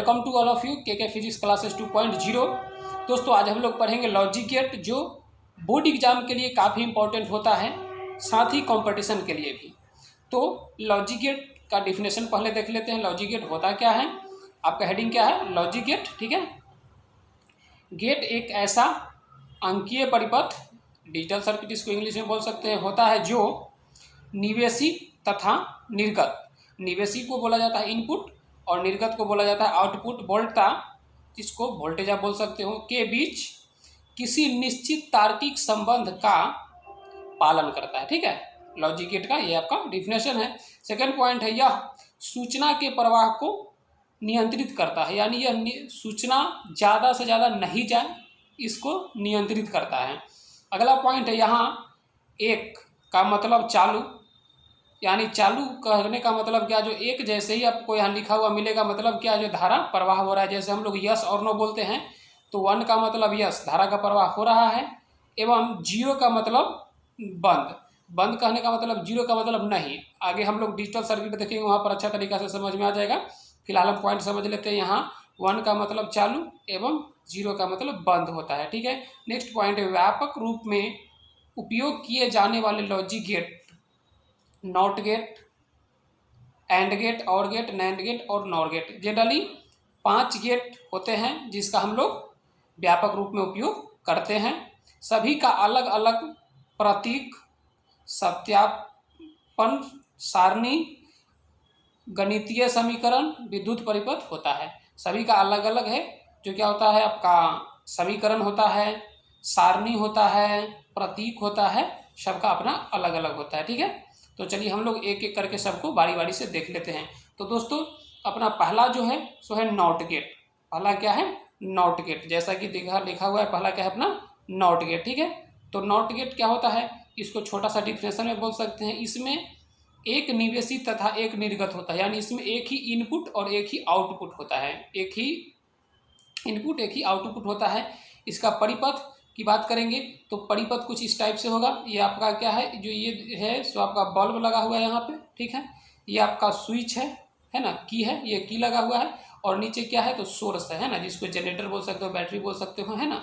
Welcome to all of you के physics classes 2.0। दोस्तों आज हम लोग पढ़ेंगे लॉजिक गेट, जो बोर्ड एग्जाम के लिए काफ़ी इंपॉर्टेंट होता है, साथ ही कंपटीशन के लिए भी। तो लॉजिक गेट का डिफिनेशन पहले देख लेते हैं। लॉजिक गेट होता क्या है, आपका हेडिंग क्या है, लॉजिक गेट। ठीक है, गेट एक ऐसा अंकीय परिपथ, डिजिटल सर्किट इसको इंग्लिश में बोल सकते हैं, होता है जो निवेशी तथा निर्गत, निवेशी को बोला जाता है इनपुट और निर्गत को बोला जाता है आउटपुट, वोल्टा जिसको वोल्टेज आप बोल सकते हो, के बीच किसी निश्चित तार्किक संबंध का पालन करता है। ठीक है, लॉजिक गेट का ये आपका डिफिनेशन है। सेकंड पॉइंट है, यह सूचना के प्रवाह को नियंत्रित करता है, यानी यह सूचना ज़्यादा से ज़्यादा नहीं जाए, इसको नियंत्रित करता है। अगला पॉइंट है, यहाँ एक का मतलब चालू, यानी चालू कहने का मतलब क्या, जो एक जैसे ही आपको यहाँ लिखा हुआ मिलेगा, मतलब क्या, जो धारा प्रवाह हो रहा है। जैसे हम लोग यस और नो बोलते हैं तो 1 का मतलब यस, धारा का प्रवाह हो रहा है, एवं 0 का मतलब बंद, बंद कहने का मतलब 0 का मतलब नहीं। आगे हम लोग डिजिटल सर्किट देखेंगे, वहाँ पर अच्छा तरीका से समझ में आ जाएगा। फिलहाल हम पॉइंट समझ लेते हैं। यहाँ 1 का मतलब चालू एवं 0 का मतलब बंद होता है। ठीक है, नेक्स्ट पॉइंट है, व्यापक रूप में उपयोग किए जाने वाले logic gate not gate, and gate, or gate, NAND gate और नॉर गेट। जनरली 5 गेट होते हैं जिसका हम लोग व्यापक रूप में उपयोग करते हैं। सभी का अलग अलग प्रतीक, सत्यापन सारणी, गणितीय समीकरण, विद्युत परिपथ होता है। सभी का अलग अलग है, जो क्या होता है, आपका समीकरण होता है, सारणी होता है, प्रतीक होता है, सबका अपना अलग अलग होता है। ठीक है, तो चलिए हम लोग एक एक करके सबको बारी बारी से देख लेते हैं। तो दोस्तों अपना पहला जो है सो है नॉट गेट। पहला क्या है, नॉट गेट, जैसा कि लिखा हुआ है, पहला क्या है अपना नॉट गेट। ठीक है, तो नॉट गेट क्या होता है, इसको छोटा सा डिफिनेशन में बोल सकते हैं। इसमें एक निवेशी तथा एक निर्गत होता है, यानी इसमें एक ही इनपुट और एक ही आउटपुट होता है, एक ही इनपुट एक ही आउटपुट होता है। इसका परिपथ की बात करेंगे तो परिपथ कुछ इस टाइप से होगा। ये आपका क्या है, जो ये है सो आपका बल्ब लगा हुआ है यहाँ पे। ठीक है, ये आपका स्विच है ना, की है, ये की लगा हुआ है, और नीचे क्या है तो सोर्स है ना, जिसको जनरेटर बोल सकते हो, बैटरी बोल सकते हो, है ना।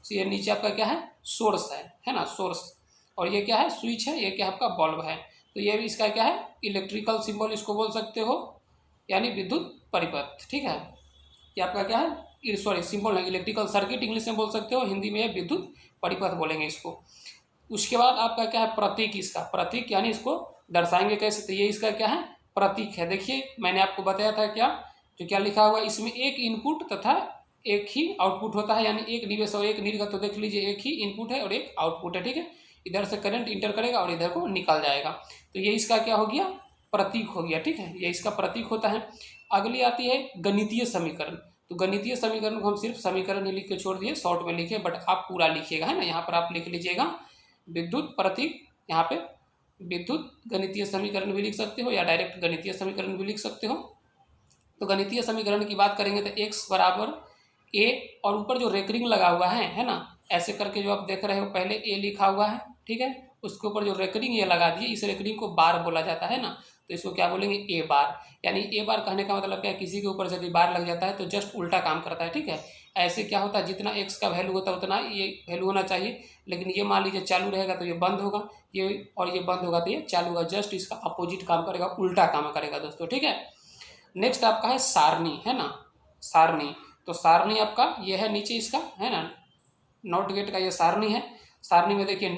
तो ये नीचे आपका क्या है, सोर्स है ना, सोर्स, और ये क्या है, स्विच है, ये क्या है आपका बल्ब है। तो ये भी इसका क्या है, इलेक्ट्रिकल सिंबल इसको बोल सकते हो, यानी विद्युत परिपथ। ठीक है, ये आपका क्या है, सॉरी सिंबल है, इलेक्ट्रिकल सर्किट इंग्लिश में बोल सकते हो, हिंदी में विद्युत परिपथ बोलेंगे इसको। उसके बाद आपका क्या है, प्रतीक, इसका प्रतीक, यानी इसको दर्शाएंगे कैसे, तो ये इसका क्या है, प्रतीक है। देखिए मैंने आपको बताया था क्या, जो क्या लिखा हुआ है, इसमें एक इनपुट तथा एक ही आउटपुट होता है, यानी एक निवेश और एक निर्गत। तो देख लीजिए, एक ही इनपुट है और एक आउटपुट है। ठीक है, इधर से करंट इंटर करेगा और इधर को निकल जाएगा, तो ये इसका क्या हो गया, प्रतीक हो गया। ठीक है, ये इसका प्रतीक होता है। अगली आती है गणितीय समीकरण। तो गणितीय समीकरण को हम सिर्फ समीकरण ही लिख के छोड़ दिए, शॉर्ट में लिखे, बट आप पूरा लिखिएगा, है ना। यहाँ पर आप लिख लीजिएगा विद्युत प्रतीक, यहाँ पे विद्युत गणितीय समीकरण भी लिख सकते हो, या डायरेक्ट गणितीय समीकरण भी लिख सकते हो। तो गणितीय समीकरण की बात करेंगे तो x बराबर a, और ऊपर जो रेकरिंग लगा हुआ है ना, ऐसे करके जो आप देख रहे हो, पहले a लिखा हुआ है, ठीक है, उसके ऊपर जो रेकरिंग ये लगा दिए, इस रेकरिंग को बार बोला जाता है ना, तो इसको क्या बोलेंगे, ए बार। यानी ए बार कहने का मतलब क्या है, किसी के ऊपर से यदि बार लग जाता है तो जस्ट उल्टा काम करता है। ठीक है, ऐसे क्या होता है, जितना एक्स का वैल्यू होता है उतना ये वैल्यू होना चाहिए, लेकिन ये मान लीजिए चालू रहेगा तो ये बंद होगा, ये और ये बंद होगा तो ये चालू होगा, जस्ट इसका अपोजिट काम करेगा, उल्टा काम करेगा दोस्तों। ठीक है, नेक्स्ट आपका है सारणी, है ना, सारणी। तो सारणी आपका ये है नीचे इसका, है ना, नॉट गेट का ये सारणी है। सारणी में देखिए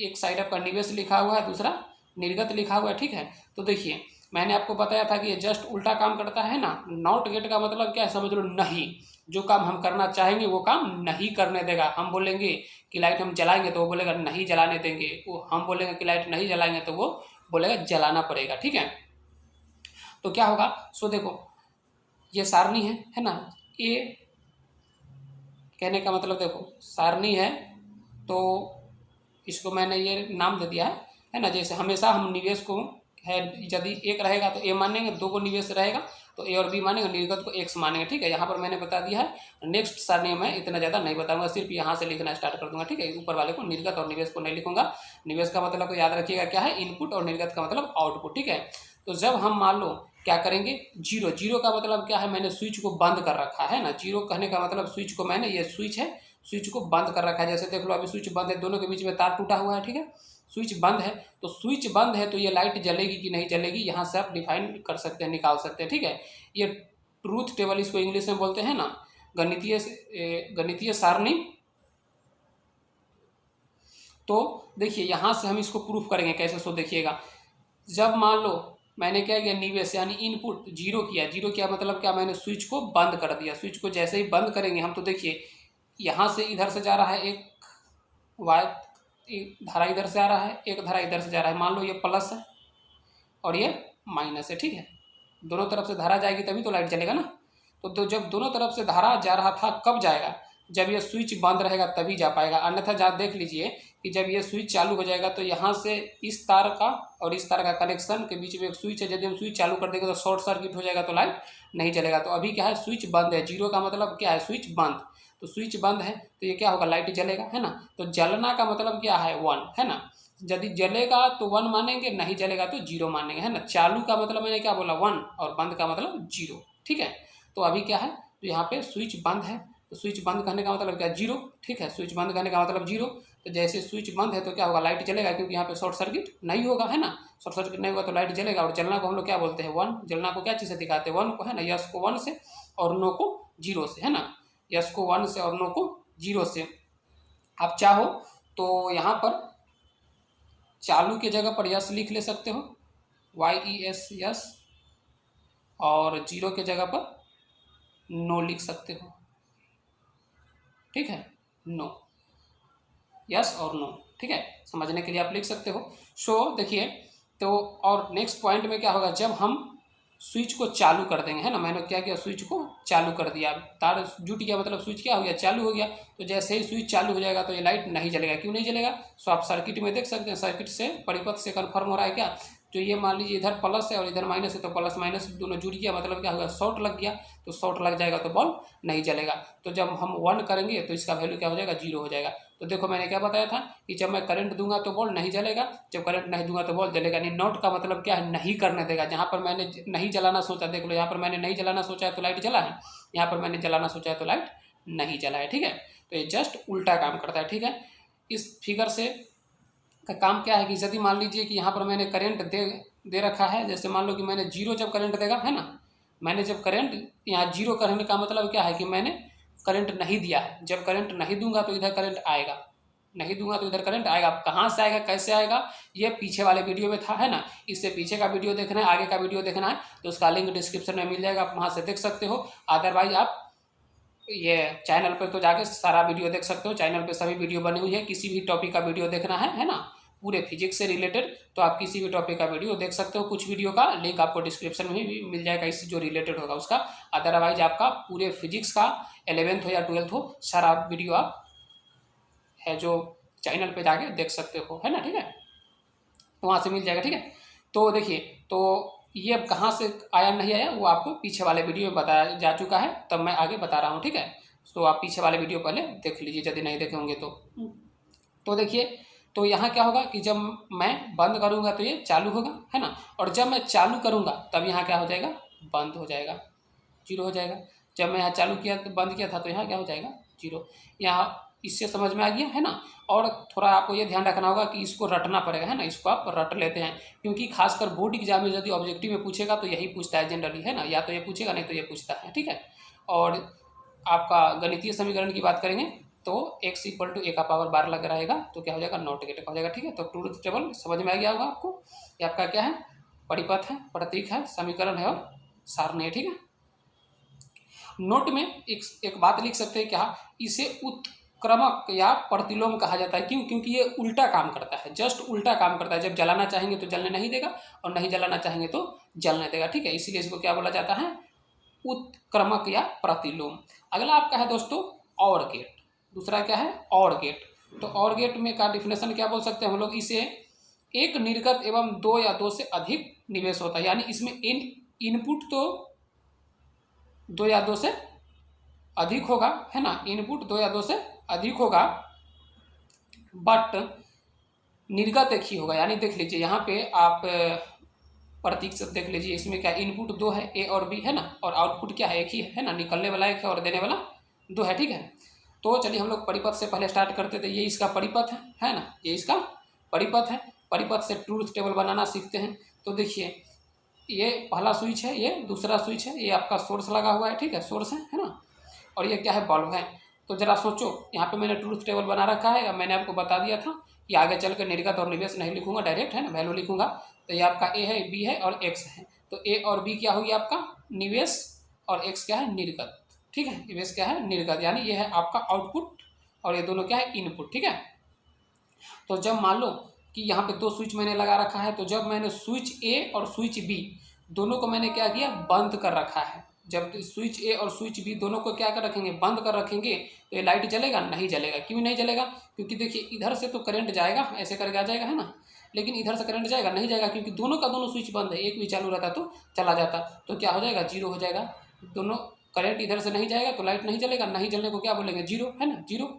एक साइड आपका निवेश लिखा हुआ है, दूसरा निर्गत लिखा हुआ है। ठीक है, तो देखिए मैंने आपको बताया था कि ये जस्ट उल्टा काम करता है ना। नॉट गेट का मतलब क्या है, समझ लो नहीं, जो काम हम करना चाहेंगे वो काम नहीं करने देगा। हम बोलेंगे कि लाइट हम जलाएंगे तो वो बोलेगा नहीं जलाने देंगे, वो हम बोलेंगे कि लाइट नहीं जलाएंगे तो वो बोलेगा जलाना पड़ेगा। ठीक है, तो क्या होगा, सो देखो ये सारणी है ना, ये कहने का मतलब देखो सारणी है, तो इसको मैंने ये नाम दे दिया है ना। जैसे हमेशा हम निवेश को है, यदि एक रहेगा तो ए मानेंगे, दो को निवेश रहेगा तो ए और बी मानेंगे, निर्गत को एक्स मानेंगे। ठीक है, यहाँ पर मैंने बता दिया है। नेक्स्ट सारणी में इतना ज़्यादा नहीं बताऊंगा, सिर्फ यहाँ से लिखना स्टार्ट कर दूंगा। ठीक है, ऊपर वाले को निर्गत और निवेश को नहीं लिखूंगा। निवेश का मतलब को याद रखिएगा क्या है, इनपुट, और निर्गत का मतलब आउटपुट। ठीक है, तो जब हम मान लो क्या करेंगे, जीरो। जीरो का मतलब क्या है, मैंने स्विच को बंद कर रखा है ना। जीरो कहने का मतलब स्विच को मैंने, ये स्विच है, स्विच को बंद कर रखा है। जैसे देख लो अभी स्विच बंद है, दोनों के बीच में तार टूटा हुआ है, ठीक है। स्विच बंद है तो स्विच बंद है तो ये लाइट जलेगी कि नहीं जलेगी, यहाँ से आप डिफाइन कर सकते हैं, निकाल सकते हैं, ठीक है। ये ट्रूथ टेबल इसको इंग्लिश में बोलते हैं ना, गणितीय सारणी। तो देखिए यहाँ से हम इसको प्रूफ करेंगे कैसे, सो देखिएगा। जब मान लो मैंने क्या किया, निवेश यानी इनपुट जीरो किया। जीरो किया मतलब क्या, मैंने स्विच को बंद कर दिया। स्विच को जैसे ही बंद करेंगे हम, तो देखिए यहाँ से इधर से जा रहा है एक वाई, एक धारा इधर से आ रहा है, एक धारा इधर से जा रहा है। मान लो ये प्लस है और ये माइनस है, ठीक है। दोनों तरफ से धारा जाएगी तभी तो लाइट जलेगा ना। तो जब दोनों तरफ से धारा जा रहा था, कब जाएगा, जब ये स्विच बंद रहेगा तभी जा पाएगा। अन्यथा जहाँ देख लीजिए कि जब ये स्विच चालू हो जाएगा तो यहाँ से इस तार का और इस तार का कनेक्शन के बीच में एक स्विच है, यदि हम स्विच चालू कर देंगे तो शॉर्ट सर्किट हो जाएगा, तो लाइट नहीं जलेगा। तो अभी क्या है, स्विच बंद है। जीरो का मतलब क्या है, स्विच बंद। तो स्विच बंद है तो ये क्या होगा, लाइट जलेगा, है ना। तो जलना का मतलब क्या है, वन, है ना। यदि जलेगा तो वन मानेंगे, नहीं जलेगा तो जीरो मानेंगे, है ना। चालू का मतलब मैंने क्या बोला, वन, और बंद का मतलब जीरो, ठीक है। तो अभी क्या है, तो यहाँ पे स्विच बंद है, तो स्विच बंद करने का मतलब क्या, जीरो, ठीक है। स्विच बंद करने का मतलब जीरो। तो जैसे स्विच बंद है तो क्या होगा, लाइट जलेगा, क्योंकि यहाँ पे शॉर्ट सर्किट नहीं होगा, है ना। शॉर्ट सर्किट नहीं होगा तो लाइट जलेगा। और जलना को हम लोग क्या बोलते हैं, वन। जलना को क्या चीज़ से दिखाते हैं, वन को, है ना। यस को वन से और नो को जीरो से, है ना। यस को वन से और नो को जीरो से। आप चाहो तो यहाँ पर चालू की जगह पर यस लिख ले सकते हो, YES, यस, और जीरो के जगह पर नो लिख सकते हो, ठीक है। नो, यस और नो, ठीक है। समझने के लिए आप लिख सकते हो। सो देखिए, तो और नेक्स्ट पॉइंट में क्या होगा, जब हम स्विच को चालू कर देंगे, है ना। मैंने क्या किया, स्विच को चालू कर दिया, तार जुट गया, मतलब स्विच क्या हो गया, चालू हो गया। तो जैसे ही स्विच चालू हो जाएगा तो ये लाइट नहीं जलेगा। क्यों नहीं जलेगा, सो आप सर्किट में देख सकते हैं, सर्किट से परिपथ से कन्फर्म हो रहा है क्या। तो ये मान लीजिए इधर प्लस है और इधर माइनस है, तो प्लस माइनस दोनों जुड़ गया, मतलब क्या होगा, शॉर्ट लग गया। तो शॉर्ट लग जाएगा तो बल्ब नहीं जलेगा। तो जब हम वन करेंगे तो इसका वैल्यू क्या हो जाएगा, जीरो हो जाएगा। तो देखो मैंने क्या बताया था कि जब मैं करंट दूंगा तो बॉल नहीं जलेगा, जब करंट नहीं दूंगा तो बॉल जलेगा नहीं। नॉट का मतलब क्या है, नहीं करने देगा। जहाँ पर मैंने नहीं जलाना सोचा, देख लो यहाँ पर मैंने नहीं जलाना सोचा है तो लाइट जला है, यहाँ पर मैंने जलाना सोचा है तो लाइट नहीं जला है, ठीक है। तो ये जस्ट उल्टा काम करता है, ठीक है। इस फिगर से का काम क्या है कि यदि मान लीजिए कि यहाँ पर मैंने करंट दे रखा है, जैसे मान लो कि मैंने जीरो जब करंट देगा, है ना। मैंने जब करंट यहाँ जीरो करने का मतलब क्या है कि मैंने करंट नहीं दिया है। जब करंट नहीं दूंगा तो इधर करंट आएगा, नहीं दूंगा तो इधर करंट आएगा। कहाँ से आएगा, कैसे आएगा, ये पीछे वाले वीडियो में था, है ना। इससे पीछे का वीडियो देखना है, आगे का वीडियो देखना है तो उसका लिंक डिस्क्रिप्शन में मिल जाएगा, आप वहाँ से देख सकते हो। अदरवाइज आप ये चैनल पर तो जाके सारा वीडियो देख सकते हो। चैनल पे सभी वीडियो बनी हुई है। किसी भी टॉपिक का वीडियो देखना है ना, पूरे फिजिक्स से रिलेटेड, तो आप किसी भी टॉपिक का वीडियो देख सकते हो। कुछ वीडियो का लिंक आपको डिस्क्रिप्शन में भी मिल जाएगा, इससे जो रिलेटेड होगा उसका। अदरवाइज आपका पूरे फिजिक्स का 11th हो या 12th हो, सारा वीडियो आप है जो चैनल पे जाके देख सकते हो, है ना, ठीक है। तो वहाँ से मिल जाएगा, ठीक है। तो देखिए, तो ये अब कहाँ से आया नहीं आया वो आपको पीछे वाले वीडियो में बताया जा चुका है, तब मैं आगे बता रहा हूँ, ठीक है। तो आप पीछे वाले वीडियो पहले देख लीजिए यदि नहीं देखे होंगे तो देखिए, तो यहाँ क्या होगा कि जब मैं बंद करूँगा तो ये चालू होगा, है ना। और जब मैं चालू करूँगा तब यहाँ क्या हो जाएगा, बंद हो जाएगा, जीरो हो जाएगा। जब मैं यहाँ चालू किया तो बंद किया था तो यहाँ क्या हो जाएगा, जीरो। यहाँ इससे समझ में आ गया, है ना। और थोड़ा आपको ये ध्यान रखना होगा कि इसको रटना पड़ेगा, है ना। इसको आप रट लेते हैं, क्योंकि खासकर बोर्ड एग्जाम में यदि ऑब्जेक्टिव में पूछेगा तो यही पूछता है जनरली, है ना। या तो ये पूछेगा, नहीं तो ये पूछता है, ठीक है। और आपका गणितीय समीकरण की बात करेंगे तो x = a का पावर 12 लग रहेगा तो क्या हो जाएगा, नॉट गेट हो जाएगा, ठीक है। तो ट्रूथ टेबल समझ में आ गया होगा आपको। ये आपका क्या है, परिपथ है, प्रतीक है, समीकरण है और सारणी है, ठीक है। नोट में एक बात लिख सकते हैं, क्या इसे उत्क्रमक या प्रतिलोम कहा जाता है। क्यों, क्योंकि ये उल्टा काम करता है, जस्ट उल्टा काम करता है। जब जलाना चाहेंगे तो जलने नहीं देगा और नहीं जलाना चाहेंगे तो जलने देगा, ठीक है। इसीलिए इसको क्या बोला जाता है, उत्क्रमक या प्रतिलोम। अगला आपका है दोस्तों और गेट। दूसरा क्या है, और गेट। तो और गेट में का डिफिनेशन क्या बोल सकते हैं हम लोग, इसे एक निर्गत एवं दो या दो से अधिक निवेश होता है। यानी इसमें इनपुट तो दो या दो से अधिक होगा, है ना। इनपुट दो या दो से अधिक होगा, बट निर्गत एक ही होगा। यानी देख लीजिए यहाँ पे आप प्रतीक से देख लीजिए, इसमें क्या इनपुट 2 है, ए और बी है ना, और आउटपुट क्या है, एक ही है ना, निकलने वाला एक है और देने वाला 2 है। ठीक है, तो चलिए हम लोग परिपथ से पहले स्टार्ट करते थे। ये इसका परिपथ है ना, ये इसका परिपथ है। परिपथ से ट्रूथ टेबल बनाना सीखते हैं। तो देखिए ये पहला स्विच है, ये दूसरा स्विच है, ये आपका सोर्स लगा हुआ है। ठीक है, सोर्स है ना, और ये क्या है, बल्ब है। तो जरा सोचो, यहाँ पे मैंने ट्रूथ टेबल बना रखा है। अब मैंने आपको बता दिया था कि आगे चल के निर्गत और निवेश नहीं लिखूंगा, डायरेक्ट है ना, वैल्यू लिखूंगा। तो ये आपका ए है, बी है और एक्स है। तो ए और बी क्या होगी आपका निवेश, और एक्स क्या है, निर्गत। ठीक है, निवेश क्या है, निर्गत, यानी ये है आपका आउटपुट और ये दोनों क्या है, इनपुट। ठीक है, तो जब मान लो कि यहाँ पे 2 स्विच मैंने लगा रखा है, तो जब मैंने स्विच ए और स्विच बी दोनों को मैंने क्या किया, बंद कर रखा है। जब स्विच ए और स्विच बी दोनों को क्या कर रखेंगे, बंद कर रखेंगे, तो ये लाइट जलेगा, नहीं जलेगा। क्यों नहीं जलेगा, क्योंकि देखिए इधर से तो करंट जाएगा, ऐसे करके आ जाएगा है ना, लेकिन इधर से करंट जाएगा, नहीं जाएगा, क्योंकि दोनों का दोनों स्विच बंद है। एक भी चालू रहता तो चला जाता, तो क्या हो जाएगा, जीरो हो जाएगा। दोनों करंट इधर से नहीं जाएगा तो लाइट नहीं जलेगा, नहीं जलने को क्या बोलेंगे, जीरो, है ना, जीरो।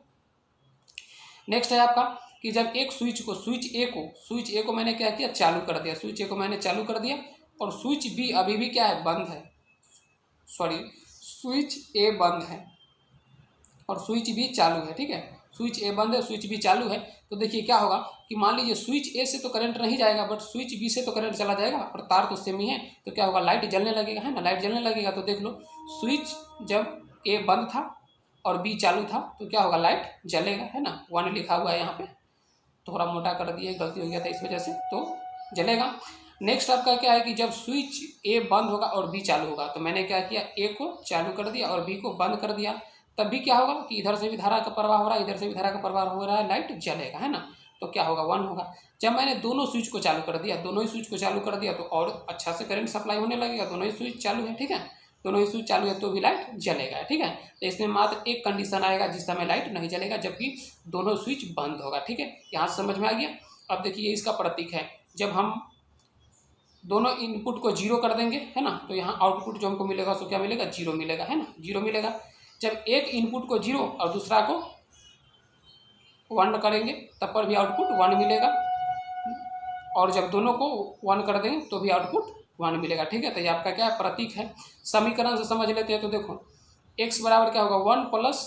नेक्स्ट है आपका कि जब एक स्विच ए को मैंने क्या किया, चालू कर दिया, स्विच ए को मैंने चालू कर दिया, और स्विच बी अभी भी क्या है, बंद है, सॉरी स्विच ए बंद है और स्विच बी चालू है। ठीक है, स्विच ए बंद है, स्विच बी चालू है। तो देखिए क्या होगा कि मान लीजिए स्विच ए से तो करंट नहीं जाएगा, बट स्विच बी से तो करंट चला जाएगा, और तार तो सेम ही है। तो क्या होगा, लाइट जलने लगेगा, है ना, लाइट जलने लगेगा। तो देख लो, स्विच जब ए बंद था और बी चालू था, तो क्या होगा, लाइट जलेगा, है ना। 1 लिखा हुआ है यहाँ पे, थोड़ा मोटा कर दिया, गलती हो गया था इस वजह से, तो जलेगा। नेक्स्ट आपका क्या है कि जब स्विच ए बंद होगा और बी चालू होगा, तो मैंने क्या किया, ए को चालू कर दिया और बी को बंद कर दिया, तब भी क्या होगा कि इधर से भी धारा का प्रवाह हो रहा है, इधर से भी धारा का प्रवाह हो रहा है, लाइट जलेगा, है ना। तो क्या होगा, 1 होगा। जब मैंने दोनों स्विच को चालू कर दिया, दोनों ही स्विच को चालू कर दिया, तो और अच्छा से करंट सप्लाई होने लगेगा, दोनों ही स्विच चालू है। ठीक है, दोनों ही स्विच चालू है तो भी लाइट जलेगा। ठीक है, तो इसमें मात्र एक कंडीशन आएगा जिस समय लाइट नहीं जलेगा, जबकि दोनों स्विच बंद होगा। ठीक है, यहाँ से समझ में आ गया। अब देखिए इसका प्रतीक है, जब हम दोनों इनपुट को जीरो कर देंगे, है ना, तो यहाँ आउटपुट जो हमको मिलेगा सो क्या मिलेगा, जीरो मिलेगा, है ना, जीरो मिलेगा। जब एक इनपुट को जीरो और दूसरा को 1 करेंगे तब पर भी आउटपुट 1 मिलेगा, और जब दोनों को 1 कर देंगे तो भी आउटपुट 1 मिलेगा। ठीक है, तो ये आपका क्या है, प्रतीक है। समीकरण से समझ लेते हैं। तो देखो x बराबर क्या होगा, 1 प्लस,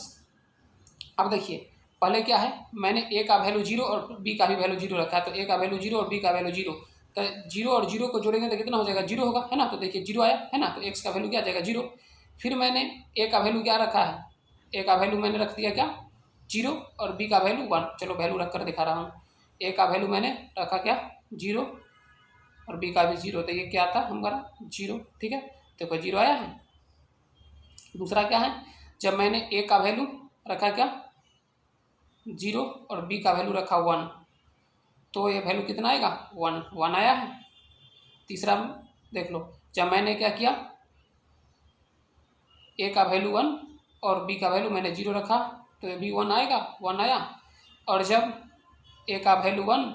अब देखिए पहले क्या है, मैंने a का वैल्यू 0 और b का भी वैल्यू 0 रखा है, तो a का वैल्यू 0 और b का वैल्यू 0, तो 0 और 0 को जोड़ेंगे तो कितना हो जाएगा, 0 होगा, है ना। तो देखिए 0 आया, है ना, तो x का वैल्यू क्या आ जाएगा, 0। फिर मैंने a का वैल्यू क्या रखा है, a का वैल्यू मैंने रख दिया क्या, 0, और b का वैल्यू 1। चलो वैल्यू रख कर दिखा रहा हूँ। a का वैल्यू मैंने रखा क्या, 0, और b का भी 0, तो ये क्या था हमारा, 0। ठीक है, देखो 0 आया है। दूसरा क्या है, जब मैंने a का वैल्यू रखा क्या, 0, और b का वैल्यू रखा 1, तो ये वैल्यू कितना आएगा, 1 आया है। तीसरा देख लो, जब मैंने क्या किया, a का वैल्यू 1 और b का वैल्यू मैंने 0 रखा, तो ये भी 1 आएगा, 1 आया। और जब a का वैल्यू 1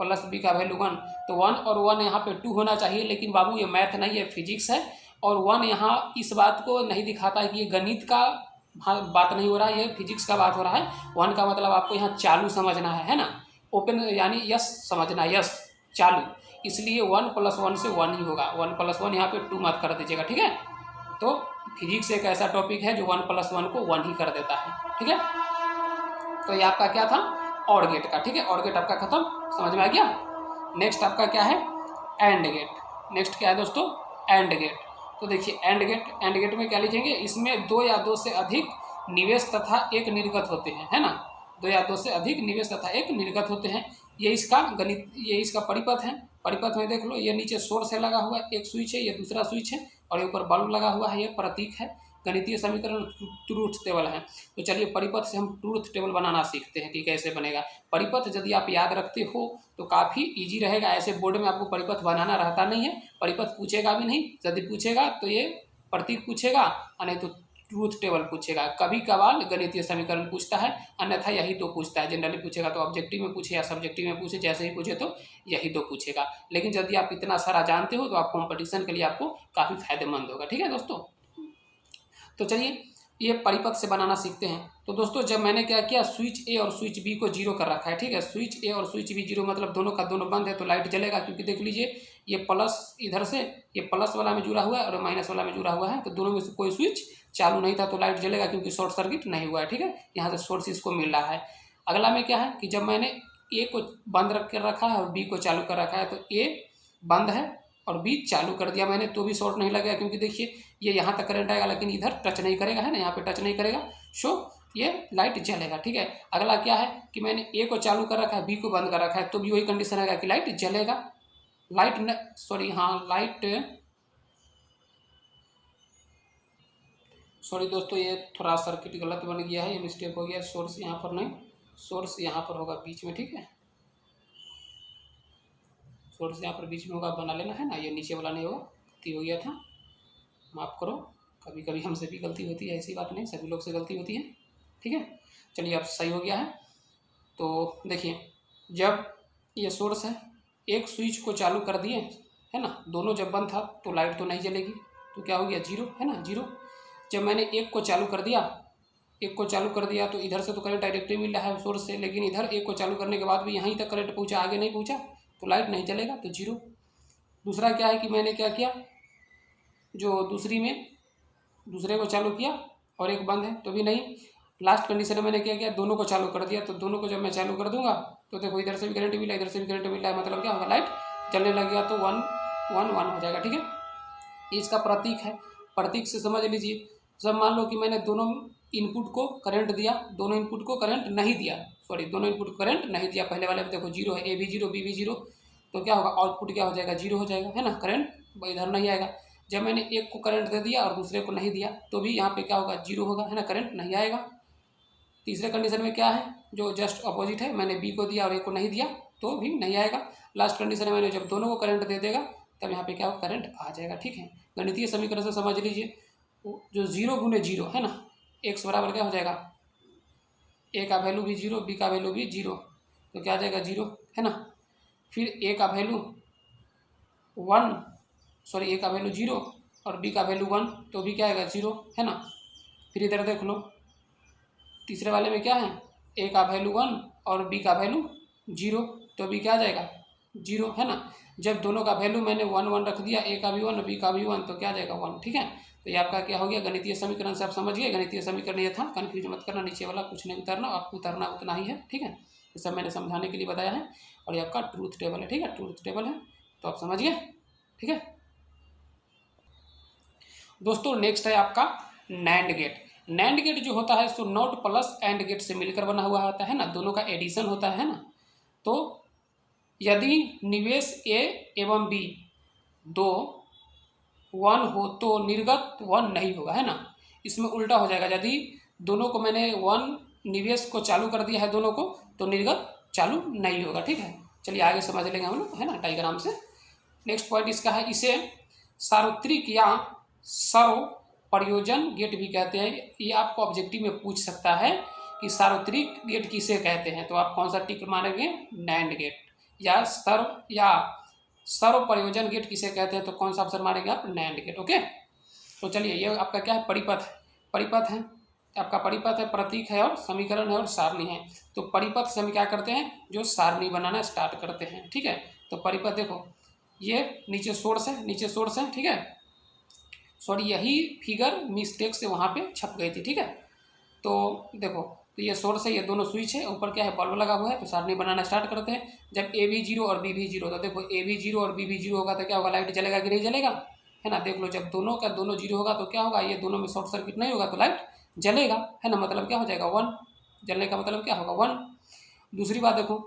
प्लस b का वैल्यू 1, तो 1 और 1 यहाँ पे 2 होना चाहिए, लेकिन बाबू ये मैथ नहीं है, फिजिक्स है। और 1 यहाँ इस बात को नहीं दिखाता है कि ये गणित का बात नहीं हो रहा है, ये फिजिक्स का बात हो रहा है। 1 का मतलब आपको यहाँ चालू समझना है ना, ओपन यानी यस समझना, यस चालू, इसलिए 1 + 1 से 1 ही होगा। 1 + 1 यहाँ पे 2 मत कर दीजिएगा। ठीक है, तो फिजिक्स एक ऐसा टॉपिक है जो 1 + 1 को 1 ही कर देता है। ठीक है, तो ये आपका क्या था, और गेट का। ठीक है, और गेट आपका खत्म, समझ में आ गया। नेक्स्ट आपका क्या है, एंड गेट। नेक्स्ट क्या है दोस्तों, एंड गेट। तो देखिए एंड गेट में क्या लिखेंगे, इसमें 2 या 2 से अधिक निवेश तथा एक निर्गत होते हैं, है ना। 2 या 2 से अधिक निवेश तथा एक निर्गत होते हैं। ये इसका गणित, ये इसका परिपथ है। परिपथ में देख लो, ये नीचे सोर्स है लगा हुआ, एक स्विच है, ये दूसरा स्विच है, और ये ऊपर बल्ब लगा हुआ है, ये प्रतीक है। गणितीय समीकरण ट्रूथ टेबल है। तो चलिए परिपथ से हम ट्रूथ टेबल बनाना सीखते हैं कि कैसे बनेगा। परिपथ यदि आप याद रखते हो तो काफ़ी इजी रहेगा। ऐसे बोर्ड में आपको परिपथ बनाना रहता नहीं है, परिपथ पूछेगा भी नहीं। यदि पूछेगा तो ये प्रतीक पूछेगा, और नहीं तो ट्रूथ टेबल पूछेगा। कभी कभार गणितीय समीकरण पूछता है, अन्यथा यही तो पूछता है। जनरली पूछेगा तो ऑब्जेक्टिव में पूछे या सब्जेक्टिव में पूछे, जैसे ही पूछे तो यही तो पूछेगा। लेकिन यदि आप इतना सारा जानते हो तो आप कॉम्पिटिशन के लिए आपको काफ़ी फायदेमंद होगा। ठीक है दोस्तों, तो चलिए ये परिपथ से बनाना सीखते हैं। तो दोस्तों जब मैंने क्या किया, स्विच ए और स्विच बी को जीरो कर रखा है, ठीक है, स्विच ए और स्विच बी जीरो मतलब दोनों का दोनों बंद है तो लाइट जलेगा, क्योंकि देख लीजिए ये प्लस इधर से, ये प्लस वाला में जुड़ा हुआ है और माइनस वाला में जुड़ा हुआ है, तो दोनों में से कोई स्विच चालू नहीं था तो लाइट जलेगा, क्योंकि शॉर्ट सर्किट नहीं हुआ है, ठीक है, यहाँ से सोर्स इसको मिल रहा है। अगला में क्या है कि जब मैंने ए को बंद रख कर रखा है और बी को चालू कर रखा है, तो ए बंद है और बी चालू कर दिया मैंने, तो भी शॉर्ट नहीं लगेगा, क्योंकि देखिए ये यहाँ तक करंट आएगा लेकिन इधर टच नहीं करेगा, है ना, यहाँ पे टच नहीं करेगा, सो ये लाइट जलेगा, ठीक है। अगला क्या है कि मैंने ए को चालू कर रखा है, बी को बंद कर रखा है, तो भी वही कंडीशन आएगा कि लाइट जलेगा। लाइट न सॉरी हाँ लाइट सॉरी दोस्तों, ये थोड़ा सर्किट गलत बन गया है, ये मिस्टेक हो गया, सोर्स यहाँ पर नहीं, सोर्स यहाँ पर होगा बीच में, ठीक है, सोर्स यहाँ पर बीच में होगा, बना लेना है ना, ये नीचे वाला नहीं होगा, गलती हो गया था, माफ़ करो, कभी कभी हमसे भी गलती होती है, ऐसी बात नहीं, सभी लोग से गलती होती है, ठीक है। चलिए अब सही हो गया है। तो देखिए जब ये सोर्स है, एक स्विच को चालू कर दिए, है ना, दोनों जब बंद था तो लाइट तो नहीं जलेगी, तो क्या हो गया, जीरो, है ना, जीरो। जब मैंने एक को चालू कर दिया, एक को चालू कर दिया तो इधर से तो करंट डायरेक्टली मिल रहा है सोर्स से, लेकिन इधर एक को चालू करने के बाद भी यहीं तक करंट पहुंचा, आगे नहीं पहुंचा, तो लाइट नहीं जलेगा, तो जीरो। दूसरा क्या है कि मैंने क्या किया, जो दूसरे को चालू किया और एक बंद है तो भी नहीं, लास्ट कंडीशन में मैंने क्या किया, दोनों को चालू कर दिया, तो दोनों को जब मैं चालू कर दूंगा तो देखो इधर से भी करंट मिला, इधर से भी करंट मिला है, मतलब क्या होगा, लाइट जलने लग गया, तो 1 1 1 हो जाएगा, ठीक है। इसका प्रतीक है, प्रतीक से समझ लीजिए। जब मान लो कि मैंने दोनों इनपुट को करंट दिया, दोनों इनपुट को करंट नहीं दिया, सॉरी दोनों इनपुट को करंट नहीं दिया, पहले वाले में देखो जीरो है, ए भी जीरो बी भी जीरो, तो क्या होगा, आउटपुट क्या हो जाएगा, जीरो हो जाएगा, है ना, करंट इधर नहीं आएगा। जब मैंने एक को करंट दे दिया और दूसरे को नहीं दिया, तो भी यहाँ पे क्या होगा, जीरो होगा, है ना, करंट नहीं आएगा। तीसरे कंडीशन में क्या है, जो जस्ट अपोजिट है, मैंने बी को दिया और ए को नहीं दिया तो भी नहीं आएगा। लास्ट कंडीशन में मैंने जब दोनों को करंट दे देगा तब यहाँ पे क्या होगा, करंट आ जाएगा, ठीक है। गणितीय समीकरण से समझ लीजिए, जो जीरो गुने जीरो है ना, एक्स बराबर क्या हो जाएगा, ए का वैल्यू भी जीरो, बी का वैल्यू भी जीरो, तो क्या आ जाएगा, जीरो, है ना। फिर ए का वैल्यू 1, सॉरी ए का वैल्यू जीरो और बी का वैल्यू 1, तो भी क्या आएगा, जीरो, है ना। फिर इधर देख लो, तीसरे वाले में क्या है, ए का वैल्यू 1 और बी का वैल्यू जीरो, तो भी क्या आ जाएगा, जीरो, है ना। जब दोनों का वैल्यू मैंने 1 1 रख दिया, ए का भी 1 और बी का भी 1, तो क्या आ जाएगा, 1, ठीक है। तो ये आपका क्या हो गया, गणितीय समीकरण से आप समझ गए। गणितीय समीकरण ये था, कन्फ्यूज मत करना, नीचे वाला कुछ नहीं उतारना, आपको उतारना उतना ही है, ठीक है। ये सब मैंने समझाने के लिए बताया है, और ये आपका ट्रूथ टेबल है, ठीक है, ट्रूथ टेबल है, तो आप समझिए, ठीक है। दोस्तों नेक्स्ट है आपका नैंड गेट। नैंड गेट जो होता है सो नॉट प्लस एंड गेट से मिलकर बना हुआ होता है ना, दोनों का एडिशन होता है ना। तो यदि निवेश ए एवं बी दो 1 हो तो निर्गत 1 नहीं होगा, है ना। इसमें उल्टा हो जाएगा, यदि दोनों को मैंने 1 निवेश को चालू कर दिया है दोनों को, तो निर्गत चालू नहीं होगा, ठीक है। चलिए आगे समझ लेंगे हम लोग, है ना, डायग्राम से। नेक्स्ट पॉइंट इसका है, इसे सार्वत्रिक या सर्व प्रयोजन गेट भी कहते हैं। ये आपको ऑब्जेक्टिव में पूछ सकता है कि सार्वत्रिक गेट किसे कहते हैं, तो आप कौन सा टिक मारेंगे, नैंड गेट। या सर्व प्रयोजन गेट किसे कहते हैं, तो कौन सा ऑप्शन मारेंगे आप, नैंड गेट, ओके। तो चलिए ये आपका क्या है, परिपथ है, परिपथ है आपका, परिपथ है, प्रतीक है और समीकरण है और सारणी है। तो परिपथ से हम क्या करते हैं, जो सारणी बनाना स्टार्ट करते हैं, ठीक है। तो परिपथ देखो, ये नीचे सोर्स है, नीचे सोर्स है, ठीक है, सॉरी यही फिगर मिस्टेक से वहाँ पे छप गई थी, ठीक है। तो देखो, तो ये सोर्स है, ये दोनों स्विच है, ऊपर क्या है, बल्ब लगा हुआ है, तो सारणी बनाना स्टार्ट करते हैं। जब ए भी जीरो और बी भी जीरो, तो देखो ए भी जीरो और बी भी जीरो होगा तो क्या होगा, लाइट जलेगा कि नहीं जलेगा, है ना। देख लो, जब दोनों का दोनों जीरो होगा तो क्या होगा, ये दोनों में शॉर्ट सर्किट नहीं होगा तो लाइट जलेगा, है ना, मतलब क्या हो जाएगा, 1, जलने का मतलब क्या होगा, 1। दूसरी बात देखो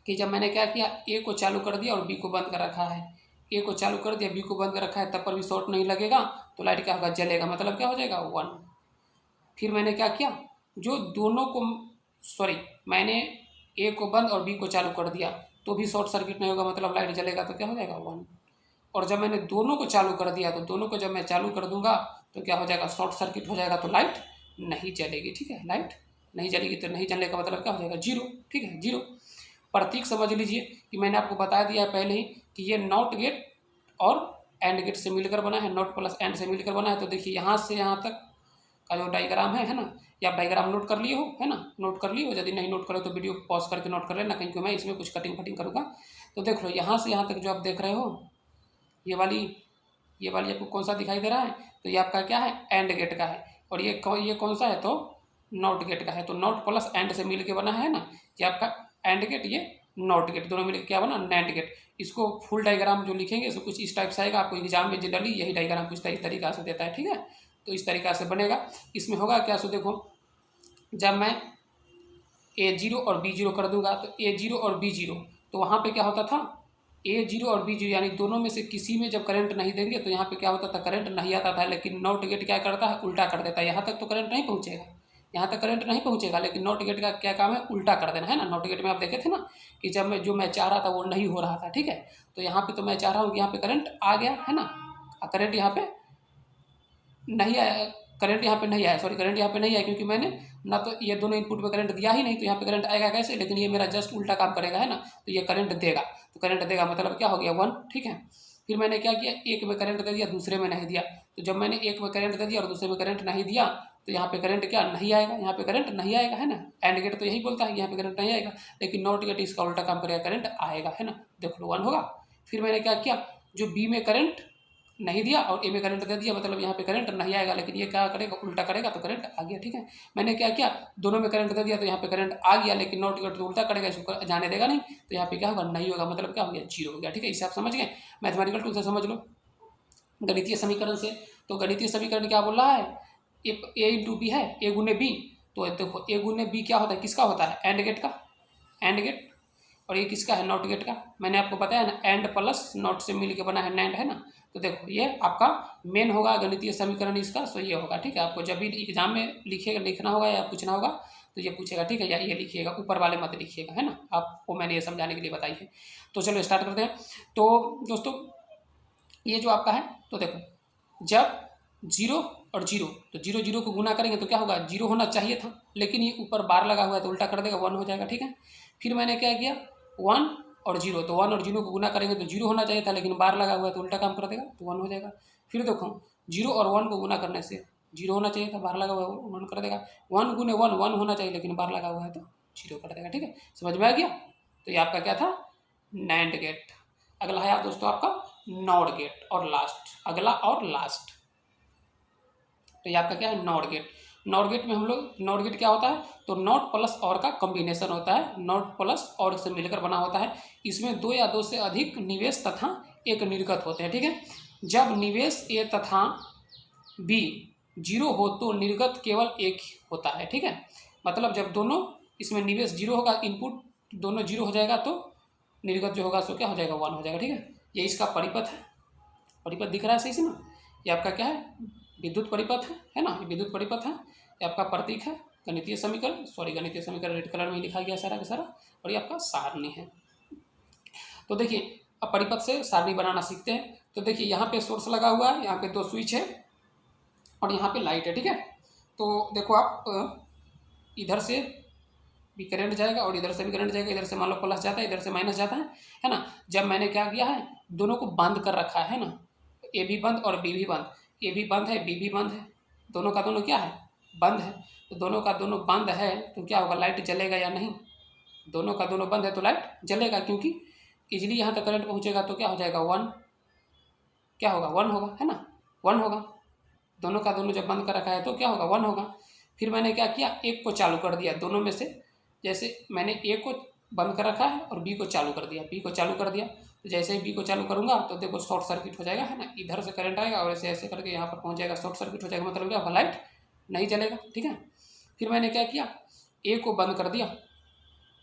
कि जब मैंने क्या किया, ए को चालू कर दिया और बी को बंद कर रखा है, ए को चालू कर दिया, बी को बंद कर रखा है, तब पर भी शॉर्ट नहीं लगेगा, तो लाइट क्या होगा, जलेगा, मतलब क्या हो जाएगा, 1। फिर मैंने क्या किया, जो दोनों को सॉरी मैंने ए को बंद और बी को चालू कर दिया, तो भी शॉर्ट सर्किट नहीं होगा, मतलब लाइट जलेगा, तो क्या हो जाएगा, 1। और जब मैंने दोनों को चालू कर दिया, तो दोनों को जब मैं चालू कर दूंगा तो क्या हो जाएगा, शॉर्ट सर्किट हो जाएगा, तो लाइट नहीं जलेगी, ठीक है, लाइट नहीं जलेगी, तो नहीं जलने का मतलब क्या हो जाएगा, जीरो, ठीक है, जीरो। प्रतीक समझ लीजिए कि मैंने आपको बता दिया है पहले ही कि ये नॉट गेट और एंड गेट से मिलकर बना है, नॉट प्लस एंड से मिलकर बना है। तो देखिए यहाँ से यहाँ तक का जो डायग्राम है ना, ये आप डायग्राम नोट कर लिए हो, है ना, नोट कर लिए हो। यदि नहीं नोट करो तो वीडियो पॉज करके नोट कर लेना, क्योंकि मैं इसमें कुछ कटिंग फटिंग करूँगा। तो देख लो यहाँ से यहाँ तक जो आप देख रहे हो, ये वाली आपको कौन सा दिखाई दे रहा है, तो ये आपका क्या है, एंड गेट का है। और ये कौन सा है, तो नॉट गेट का है। तो नॉट प्लस एंड से मिल के बना है ना, ये आपका एंड गेट, ये नॉट गेट, दोनों मिलकर क्या बना, नैंड गेट। इसको फुल डायग्राम जो लिखेंगे इसको कुछ इस टाइप से आएगा। आपको एग्जाम में जनरली यही डायग्राम कुछ इस तरीका से देता है, ठीक है। तो इस तरीका से बनेगा। इसमें होगा क्या, सो देखो, जब मैं A0 और B0 कर दूंगा, तो A0 और B0, तो वहाँ पे क्या होता था, A0 और B0 यानी दोनों में से किसी में जब करंट नहीं देंगे तो यहाँ पे क्या होता था, करंट नहीं आता था। लेकिन नॉट गेट क्या करता है, उल्टा कर देता है। यहाँ तक तो करंट नहीं पहुँचेगा, यहाँ तक करंट नहीं पहुँचेगा, लेकिन नॉट गेट का क्या काम है, उल्टा कर देना, है ना। नॉट गेट में आप देखे थे ना कि जब मैं जो मैं चाह रहा था वो नहीं हो रहा था, ठीक है। तो यहाँ पे तो मैं चाह रहा हूँ कि यहाँ पे करंट आ गया, है ना, करंट यहाँ पे नहीं आया, करंट यहाँ पे नहीं आया, सॉरी, करंट यहाँ पे नहीं आया, क्योंकि मैंने ना तो ये दोनों इनपुट पे करंट दिया ही नहीं, तो यहाँ पे करंट आएगा कैसे। लेकिन ये मेरा जस्ट उल्टा काम करेगा, है ना। तो ये करंट देगा, तो करंट देगा मतलब क्या हो गया, 1, ठीक है। फिर मैंने क्या किया, एक में करंट दे दिया, दूसरे में नहीं दिया। तो जब मैंने एक में करंट दे दिया और दूसरे में करंट नहीं दिया, तो यहाँ पे करंट क्या नहीं आएगा, यहाँ पे करंट नहीं आएगा, है ना। एंड गेट तो यही बोलता है यहाँ पे करंट नहीं आएगा, लेकिन नॉट गेट इसका उल्टा काम करेगा, करंट आएगा, है ना। देख लो 1 होगा। फिर मैंने क्या किया, जो बी में करंट नहीं दिया और ए में करंट दे दिया, मतलब यहाँ पे करंट नहीं आएगा, लेकिन ये क्या करेगा, उल्टा करेगा, तो करंट आ गया, ठीक है। मैंने क्या किया, दोनों में करंट दे दिया, तो यहाँ पे करंट आ गया, लेकिन नॉट गेट तो उल्टा करेगा, इसको जाने देगा नहीं, तो यहाँ पे क्या होगा, नहीं होगा, मतलब क्या हो गया, 0 हो गया, ठीक है। इसे आप समझ गए, मैथमेटिकल टूल से समझ लो, गणितीय समीकरण से। तो गणितीय समीकरण क्या बोल रहा है, ए इंटू बी है, ए गुने बी। तो देखो ए गुने बी क्या होता है, किसका होता है, एंड गेट का, एंड गेट। और ये किसका है, नॉट गेट का। मैंने आपको बताया ना, एंड प्लस नॉट से मिल के बना है नैंड, है ना। तो देखो ये आपका मेन होगा गणितीय समीकरण इसका, सो ये होगा, ठीक है। आपको जब भी एग्जाम में लिखना होगा या पूछना होगा तो ये पूछेगा, ठीक है, या ये लिखिएगा, ऊपर वाले मत लिखिएगा, है ना। आपको मैंने ये समझाने के लिए बताई है। तो चलो स्टार्ट करते हैं। तो दोस्तों ये जो आपका है, तो देखो जब 0 और 0, तो 0 0 को गुना करेंगे तो क्या होगा, 0 होना चाहिए था, लेकिन ये ऊपर बार लगा हुआ है तो उल्टा कर देगा, 1 हो जाएगा, ठीक है। फिर मैंने क्या किया, 1 और 0, तो 1 और 0 को गुना करेंगे तो 0 होना चाहिए था, लेकिन बार लगा हुआ है तो उल्टा काम कर देगा, तो 1 हो जाएगा। फिर देखो 0 और 1 को गुना करने से 0 होना चाहिए था, बार लगा हुआ है 1 कर देगा। 1 गुने 1 1 होना चाहिए, लेकिन बार लगा हुआ है तो 0 कर देगा, ठीक है। समझ में आ गया। तो ये आपका क्या था, नैंड गेट। अगला है आप दोस्तों आपका नॉट गेट और लास्ट, अगला और लास्ट। तो ये आपका क्या है, नॉट गेट। नॉट गेट में हम लोग, नॉट गेट क्या होता है, तो नॉट प्लस और का कॉम्बिनेशन होता है, नॉट प्लस और से मिलकर बना होता है। इसमें 2 या 2 से अधिक निवेश तथा एक निर्गत होते हैं, ठीक है। जब निवेश ए तथा बी 0 हो तो निर्गत केवल एक होता है, ठीक है। मतलब जब दोनों इसमें निवेश 0 होगा, इनपुट दोनों 0 हो जाएगा, तो निर्गत जो होगा सो क्या हो जाएगा, 1 हो जाएगा, ठीक है। ये इसका परिपथ है, परिपथ दिख रहा है सही से ना। ये आपका क्या है, विद्युत परिपथ है ना, ये विद्युत परिपथ है। ये आपका प्रतीक है, गणितीय समीकरण, सॉरी गणितीय समीकरण रेड कलर में लिखा गया सारा का सारा। और ये आपका सारणी है। तो देखिए अब परिपथ से सारणी बनाना सीखते हैं। तो देखिए यहाँ पे सोर्स लगा हुआ है, यहाँ पे 2 स्विच है और यहाँ पे लाइट है, ठीक है। तो देखो आप इधर से भी करंट जाएगा और इधर से भी करंट जाएगा, इधर से मान लो प्लस जाता है, इधर से माइनस जाता है ना। जब मैंने क्या किया है, दोनों को बंद कर रखा है ना, ए भी बंद और बी भी बंद, ए भी बंद है बी भी बंद है, दोनों का दोनों क्या है, बंद है। तो दोनों का दोनों बंद है तो क्या होगा, लाइट जलेगा या नहीं, दोनों का दोनों बंद है तो लाइट जलेगा, क्योंकि इजीली यहाँ तक करंट पहुँचेगा, तो क्या हो जाएगा, 1, क्या होगा, 1 होगा, है ना, 1 होगा। दोनों का दोनों जब बंद कर रखा है तो क्या होगा, 1 होगा। फिर मैंने क्या किया, एक को चालू कर दिया दोनों में से, जैसे मैंने ए को बंद कर रखा है और बी को चालू कर दिया, बी को चालू कर दिया, तो जैसे ही बी को चालू करूंगा तो देखो शॉर्ट सर्किट हो जाएगा, है ना। इधर से करंट आएगा और ऐसे ऐसे करके यहाँ पर पहुँच जाएगा, शॉर्ट सर्किट हो जाएगा, मतलब क्या होगा, लाइट नहीं जलेगा, ठीक है। फिर मैंने क्या किया, ए को बंद कर दिया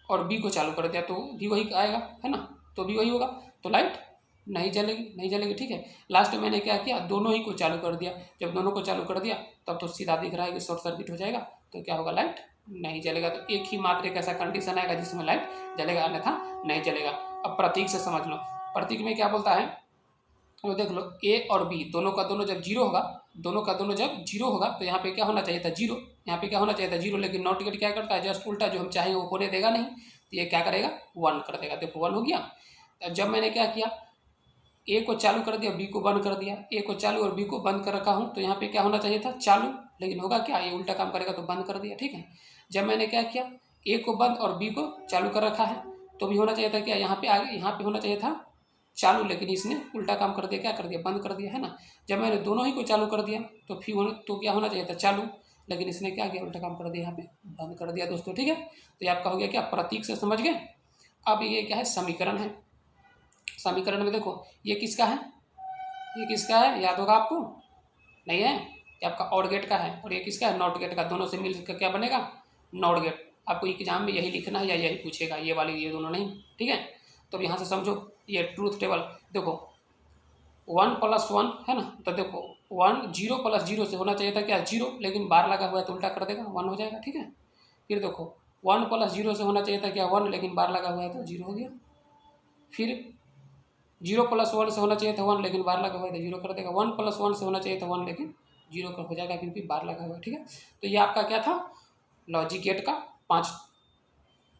और बी को चालू कर दिया, तो भी वही आएगा, है ना, तो भी वही होगा, तो लाइट नहीं जलेगी, ठीक है। लास्ट में मैंने क्या किया, दोनों ही को चालू कर दिया। जब दोनों को चालू कर दिया तब तो सीधा दिख रहा है कि शॉर्ट सर्किट हो जाएगा, तो क्या होगा, लाइट नहीं जलेगा। तो एक ही मात्र एक ऐसा कंडीशन आएगा जिसमें लाइट जलेगा, अन्यथा नहीं जलेगा। अब प्रतीक से समझ लो, प्रतीक में क्या बोलता है, तो देख लो ए और बी दोनों का दोनों जब 0 होगा, दोनों का दोनों जब 0 होगा तो यहाँ पे क्या होना चाहिए था, 0, यहाँ पे क्या होना चाहिए था, 0। लेकिन नॉट गेट क्या करता है, जस्ट उल्टा, जो हम चाहें वो होने देगा नहीं, तो ये क्या करेगा, 1 कर देगा। देखो 1 हो गया। जब मैंने क्या किया, ए को चालू कर दिया, बी को बंद कर दिया, ए को चालू और बी को बंद कर रखा हूँ, तो यहाँ पे क्या होना चाहिए था, चालू, लेकिन होगा क्या, ये उल्टा काम करेगा तो बंद कर दिया। ठीक है, जब मैंने क्या किया, ए को बंद और बी को चालू कर रखा है, तो भी होना चाहिए था क्या, यहाँ पे आगे यहाँ पे होना चाहिए था चालू, लेकिन इसने उल्टा काम कर दिया, क्या कर दिया, बंद कर दिया, है ना। जब मैंने दोनों ही को चालू कर दिया तो फिर तो क्या होना चाहिए था, चालू, लेकिन इसने क्या किया, उल्टा काम कर दिया, यहाँ पे बंद कर दिया दोस्तों। ठीक है, तो ये आपका हो गया क्या, प्रतीक से समझ गए। अब ये क्या है, समीकरण है। समीकरण में देखो ये किसका है, ये किसका है, याद होगा आपको, नहीं है, ये आपका और गेट का है, और ये किसका है, नॉट गेट का। दोनों से मिलकर क्या बनेगा, नॉट गेट। आपको एग्जाम में यही लिखना है या यही पूछेगा, ये वाली, ये दोनों नहीं। ठीक है, तो यहाँ से समझो, ये ट्रूथ टेबल देखो 1 + 1 है ना, तो देखो 1 0 + 0 से होना चाहिए था क्या, 0, लेकिन बार लगा हुआ है तो उल्टा कर देगा, 1 हो जाएगा। ठीक है, फिर देखो 1 + 0 से होना चाहिए था क्या, 1, लेकिन बार लगा हुआ है तो 0 हो गया। फिर 0 + 1 से होना चाहिए था 1, लेकिन बार लगा हुआ है तो 0 कर देगा। 1 + 1 से होना चाहिए था 1, लेकिन 0 कर हो जाएगा क्योंकि बार लगा हुआ है। ठीक है, तो ये आपका क्या था, लॉजिक गेट का 5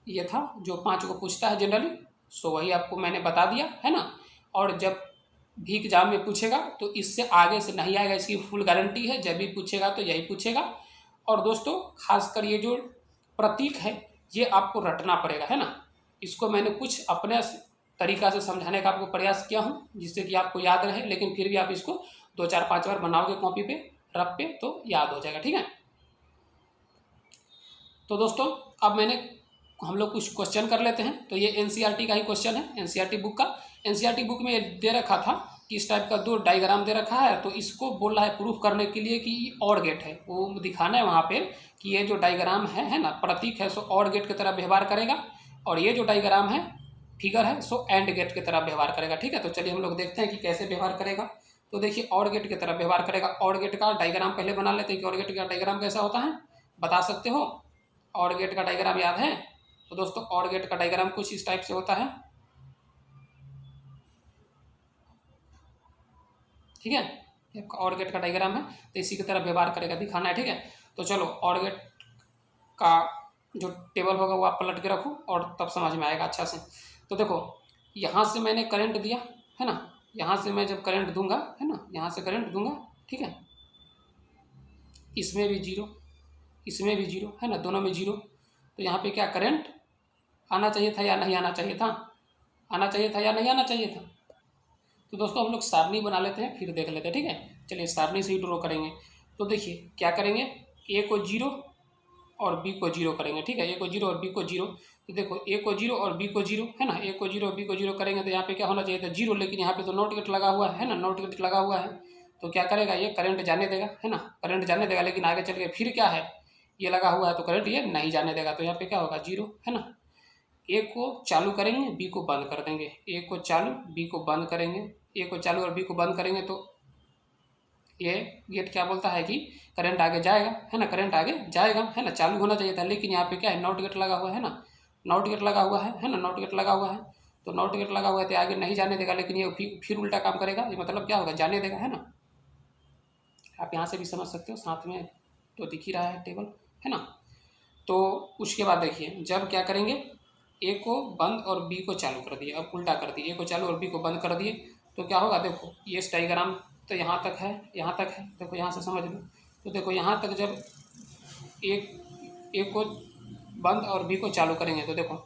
ये था, जो 5 को पूछता है जनरली। सो वही आपको मैंने बता दिया, है ना। और जब भी एग्जाम में पूछेगा तो इससे आगे से नहीं आएगा, इसकी फुल गारंटी है। जब भी पूछेगा तो यही पूछेगा। और दोस्तों खासकर ये जो प्रतीक है ये आपको रटना पड़ेगा, है ना। इसको मैंने कुछ अपने तरीका से समझाने का आपको प्रयास किया हूँ, जिससे कि आपको याद रहे, लेकिन फिर भी आप इसको 2 4 5 बार बनाओगे कॉपी पे, रफ पे, तो याद हो जाएगा। ठीक है, तो दोस्तों अब हम लोग कुछ क्वेश्चन कर लेते हैं। तो ये एनसीईआरटी का ही क्वेश्चन है, एनसीईआरटी बुक का। एनसीईआरटी बुक में ये दे रखा था कि इस टाइप का 2 डायग्राम दे रखा है, तो इसको बोल रहा है प्रूफ करने के लिए कि और गेट है, वो दिखाना है वहाँ पे कि ये जो डायग्राम है ना, प्रतीक है, सो और गेट की तरह व्यवहार करेगा, और ये जो डायग्राम है, फिगर है, सो एंड गेट की तरह व्यवहार करेगा। ठीक है, तो चलिए हम लोग देखते हैं कि कैसे व्यवहार करेगा। तो देखिए और गेट की तरह व्यवहार करेगा। और गेट का डायग्राम पहले बना लेते हैं कि और गेट का डायग्राम कैसा होता है, बता सकते हो, और गेट का डायग्राम याद है। तो दोस्तों और गेट का डायग्राम कुछ इस टाइप से होता है। ठीक है, ये और गेट का डायग्राम है, तो इसी की तरह व्यवहार करेगा, दिखाना है। ठीक है, तो चलो और गेट का जो टेबल होगा वो आप पलट के रखो और तब समझ में आएगा अच्छा से। तो देखो यहाँ से मैंने करंट दिया, है ना, यहाँ से मैं जब करंट दूंगा, है ना, यहाँ से करंट दूंगा, ठीक है, इसमें भी 0, इसमें भी 0, है ना, दोनों में 0। तो यहाँ पे क्या करंट आना चाहिए था या नहीं आना चाहिए था, आना चाहिए था या नहीं आना चाहिए था। तो दोस्तों हम लोग सारणी बना लेते हैं, फिर देख लेते हैं। ठीक है, चलिए सारणी से ही ड्रॉ करेंगे। तो देखिए क्या करेंगे, ए को 0 और बी को 0 करेंगे। ठीक है, ए को 0 और बी को 0। तो देखो ए को 0 और बी को 0, है ना, ए को 0 और बी को 0 करेंगे तो यहाँ पे क्या होना चाहिए था, 0, लेकिन यहाँ पे तो नॉट गेट लगा हुआ है ना, नॉट गेट लगा हुआ है, तो क्या करेगा, ये करंट जाने देगा, है ना, करंट जाने देगा, लेकिन आगे चल के फिर क्या है, ये लगा हुआ है तो करंट ये नहीं जाने देगा, तो यहाँ पे क्या होगा, 0, है ना। ए को चालू करेंगे, बी को बंद कर देंगे, ए को चालू, बी को बंद करेंगे, ए को चालू और बी को बंद करेंगे, तो ये गेट क्या बोलता है कि करंट आगे जाएगा, है ना, करंट आगे जाएगा, है ना, चालू होना चाहिए था, लेकिन यहाँ पे क्या है, नॉट गेट लगा हुआ है ना, नॉट गेट लगा हुआ है ना, नॉट गेट लगा हुआ है, तो नॉट गेट लगा हुआ है तो आगे नहीं जाने देगा, लेकिन ये फिर उल्टा काम करेगा, ये मतलब क्या होगा, जाने देगा, है ना। आप यहाँ से भी समझ सकते हो, साथ में तो दिख ही रहा है टेबल, है ना। तो उसके बाद देखिए जब क्या करेंगे, ए को बंद और बी को चालू कर दिए, अब उल्टा कर दिए, ए को चालू और बी को बंद कर दिए, तो क्या होगा, देखो ये डायग्राम तो यहाँ तक है, यहाँ तक है, देखो यहाँ से समझ लो। तो देखो यहाँ तक जब ए को बंद और बी को चालू करेंगे, तो देखो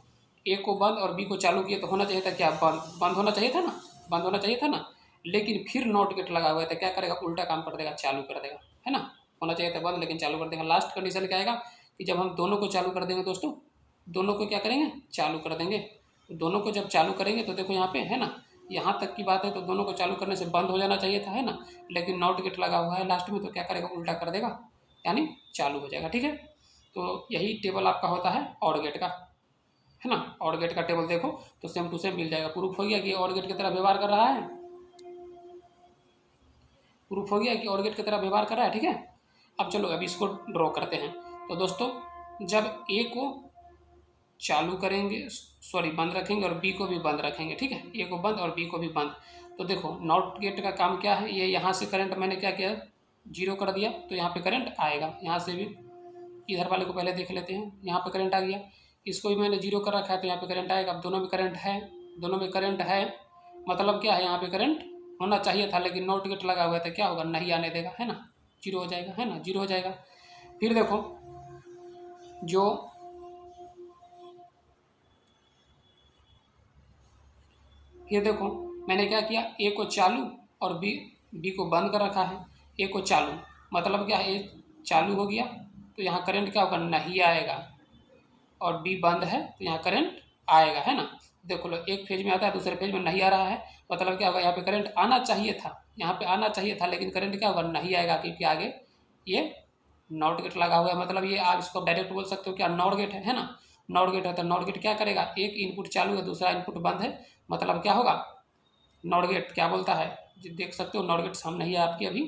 ए को बंद और बी को चालू किए तो होना चाहिए था क्या, बंद होना चाहिए था ना, बंद होना चाहिए था ना, लेकिन फिर नॉट गेट लगा हुआ है तो क्या करेगा, उल्टा काम कर देगा, चालू कर देगा, है ना। होना चाहिए था बंद, लेकिन चालू कर देगा। लास्ट कंडीशन क्या आएगा कि जब हम दोनों को चालू कर देंगे दोस्तों, दोनों को क्या करेंगे, चालू कर देंगे। तो दोनों को जब चालू करेंगे तो देखो यहाँ पे, है ना, यहाँ तक की बात है, तो दोनों को चालू करने से बंद हो जाना चाहिए था, है ना, लेकिन नॉट गेट लगा हुआ है लास्ट में, तो क्या करेगा, उल्टा कर देगा, यानी चालू हो जाएगा। ठीक है, तो यही टेबल आपका होता है और गेट का, है ना। और गेट का टेबल देखो तो सेम टू सेम मिल जाएगा। प्रूफ हो गया कि और गेट की तरह व्यवहार कर रहा है, प्रूफ हो गया कि और गेट की तरह व्यवहार कर रहा है। ठीक है, अब चलो अब इसको ड्रॉ करते हैं। तो दोस्तों जब ए को चालू करेंगे, सॉरी बंद रखेंगे, और बी को भी बंद रखेंगे, ठीक है, ए को बंद और बी को भी बंद, तो देखो नॉट गेट का काम क्या है, ये यहाँ से करंट मैंने क्या किया, 0 कर दिया, तो यहाँ पे करंट आएगा। यहाँ से भी इधर वाले को पहले देख लेते हैं, यहाँ पे करंट आ गया, इसको भी मैंने 0 कर रखा है, तो यहाँ पे करंट आएगा। अब दोनों में करंट है, दोनों में करंट है, मतलब क्या है, यहाँ पे करंट होना चाहिए था, लेकिन नॉट गेट लगा हुआ है तो क्या होगा, नहीं आने देगा, है ना, जीरो हो जाएगा, है ना, जीरो हो जाएगा। फिर देखो जो ये देखो मैंने क्या किया, ए को चालू और बी को बंद कर रखा है। ए को चालू मतलब क्या है, ए चालू हो गया तो यहाँ करंट क्या होगा, नहीं आएगा, और बी बंद है तो यहाँ करंट आएगा, है ना। देखो लो, एक फेज में आता है दूसरे फेज में नहीं आ रहा है, मतलब क्या होगा, यहाँ पे करंट आना चाहिए था, यहाँ पे आना चाहिए था, लेकिन करंट क्या होगा, नहीं आएगा, क्योंकि आगे ये नॉट गेट लगा हुआ है। मतलब ये आप इसको डायरेक्ट बोल सकते हो क्या, नॉट गेट है ना। नॉट गेट है तो नॉट गेट क्या करेगा, एक इनपुट चालू है दूसरा इनपुट बंद है, मतलब क्या होगा, नॉट गेट क्या बोलता है, देख सकते हो नॉट गेट सामने ही है आपकी अभी,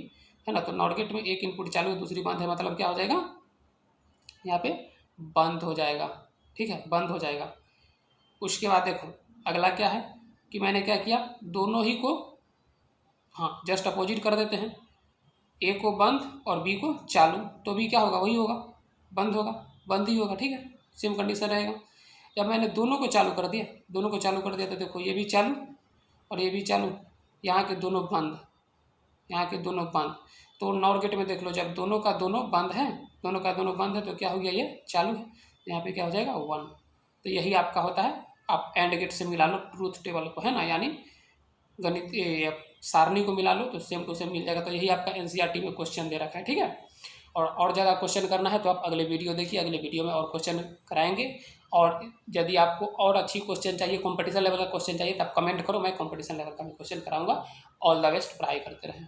है ना। तो नॉट गेट में एक इनपुट चालू है दूसरी बंद है, मतलब क्या हो जाएगा, यहाँ पे बंद हो जाएगा, ठीक है, बंद हो जाएगा। उसके बाद देखो अगला क्या है कि मैंने क्या किया, दोनों ही को हाँ जस्ट अपोजिट कर देते हैं, ए को बंद और बी को चालू, तो बी क्या होगा, वही होगा, बंद होगा, बंद ही होगा, ठीक है, सेम कंडीशन रहेगा। जब मैंने दोनों को चालू कर दिया, दोनों को चालू कर दिया तो देखो ये भी चालू और ये भी चालू, यहाँ के दोनों बंद, यहाँ के दोनों बंद। तो नॉट गेट में देख लो, जब दोनों का दोनों बंद है, दोनों का दोनों बंद है तो क्या हो गया, ये चालू है, यहाँ पे क्या हो जाएगा 1। तो यही आपका होता है, आप एंड गेट से मिला लो ट्रूथ टेबल को, है ना, यानी गणित सारणी को मिला लो तो सेम टू सेम मिल जाएगा। तो यही आपका एनसीईआरटी में क्वेश्चन दे रखा है, ठीक है। और ज़्यादा क्वेश्चन करना है तो आप अगले वीडियो देखिए, अगले वीडियो में और क्वेश्चन कराएंगे। और यदि आपको और अच्छी क्वेश्चन चाहिए, कंपटीशन लेवल का क्वेश्चन चाहिए, तब कमेंट करो, मैं कंपटीशन लेवल का भी क्वेश्चन कराऊंगा। ऑल द बेस्ट, पढ़ाई करते रहें।